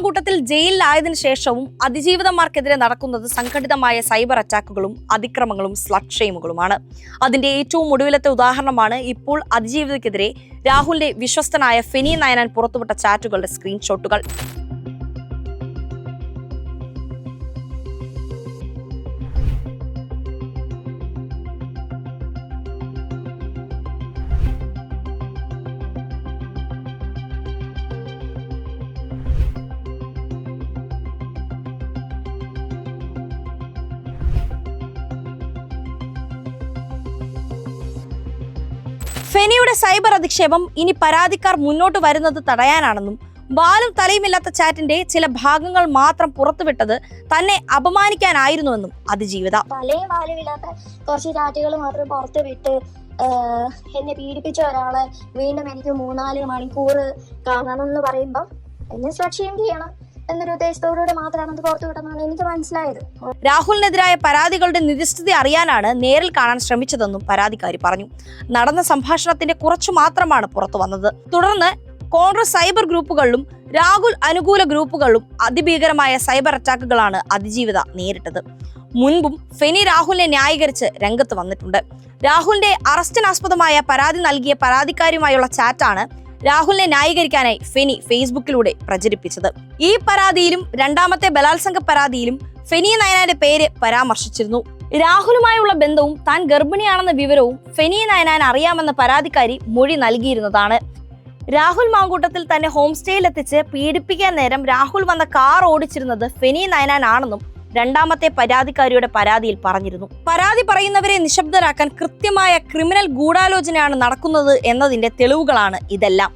മാങ്കൂട്ടത്തിൽ ജയിലിലായതിനു ശേഷവും അതിജീവിതന്മാർക്കെതിരെ നടക്കുന്നത് സംഘടിതമായ സൈബർ അറ്റാക്കുകളും അതിക്രമങ്ങളും സ്ലട്ട് ഷെയിമുകളുമാണ്. അതിന്റെ ഏറ്റവും ഒടുവിലത്തെ ഉദാഹരണമാണ് ഇപ്പോൾ അതിജീവിതക്കെതിരെ രാഹുലിന്റെ വിശ്വസ്തനായ ഫെനി നയനാൻ പുറത്തുവിട്ട ചാറ്റുകളുടെ സ്ക്രീൻഷോട്ടുകൾ. ഫെനിയുടെ സൈബർ അധിക്ഷേപം ഇനി പരാതിക്കാർ മുന്നോട്ട് വരുന്നത് തടയാനാണെന്നും വാലും തലയുമില്ലാത്ത ചാറ്റിന്റെ ചില ഭാഗങ്ങൾ മാത്രം പുറത്തുവിട്ടത് തന്നെ അപമാനിക്കാനായിരുന്നുവെന്നും അതിജീവിത. തലയും വാലുമില്ലാത്ത കുറച്ച് ചാറ്റുകൾ മാത്രം പുറത്തുവിട്ട് എന്നെ പീഡിപ്പിച്ച ഒരാളെ വീണ്ടും എനിക്ക് 3-4 മണിക്കൂർ കാണണം എന്ന് പറയുമ്പോൾ എന്നെ സ്ലക്ഷ്യം ചെയ്യണം എന്നൊരു ഉദ്ദേശത്തോടുകൂടി മാത്രമാണ് അത് പുറത്തുവിട്ടെന്നാണ് എനിക്ക് മനസ്സിലായത്. രാഹുലിനെതിരായ പരാതികളുടെ നിജസ്ഥിതി അറിയാനാണ് നേരിൽ കാണാൻ ശ്രമിച്ചതെന്നും പരാതിക്കാരി പറഞ്ഞു. നടന്ന സംഭാഷണത്തിന്റെ കുറച്ചു മാത്രമാണ് പുറത്തു വന്നത്. തുടർന്ന് കോൺഗ്രസ് സൈബർ ഗ്രൂപ്പുകളിലും രാഹുൽ അനുകൂല ഗ്രൂപ്പുകളിലും അതിഭീകരമായ സൈബർ അറ്റാക്കുകളാണ് അതിജീവിത നേരിട്ടത്. മുൻപും ഫെനി രാഹുലിനെ ന്യായീകരിച്ച് രംഗത്ത് വന്നിട്ടുണ്ട്. രാഹുലിന്റെ അറസ്റ്റിനാസ്പദമായ പരാതി നൽകിയ പരാതിക്കാരിയുമായുള്ള ചാറ്റാണ് രാഹുലിനെ ന്യായീകരിക്കാനായി ഫെനി ഫേസ്ബുക്കിലൂടെ പ്രചരിപ്പിച്ചത്. ഈ പരാതിയിലും രണ്ടാമത്തെ ബലാത്സംഗ പരാതിയിലും ഫെനി നയനാന്റെ പേര് പരാമർശിച്ചിരുന്നു. രാഹുലുമായുള്ള ബന്ധവും താൻ ഗർഭിണിയാണെന്ന വിവരവും ഫെനി നയനാൻ അറിയാമെന്ന പരാതിക്കാരി മൊഴി നൽകിയിരുന്നതാണ്. രാഹുൽ മാങ്കൂട്ടത്തിൽ തന്നെ ഹോം സ്റ്റേയിൽ എത്തിച്ച് പീഡിപ്പിക്കാൻ നേരം രാഹുൽ വന്ന കാർ ഓടിച്ചിരുന്നത് ഫെനി നയനാൻ ആണെന്നും രണ്ടാമത്തെ പരാതിക്കാരിയുടെ പരാതിയിൽ പറഞ്ഞിരുന്നു. പരാതി പറയുന്നവരെ നിശബ്ദരാക്കാൻ കൃത്യമായ ക്രിമിനൽ ഗൂഢാലോചനയാണ് നടക്കുന്നത് എന്നതിന്റെ തെളിവുകളാണ് ഇതെല്ലാം.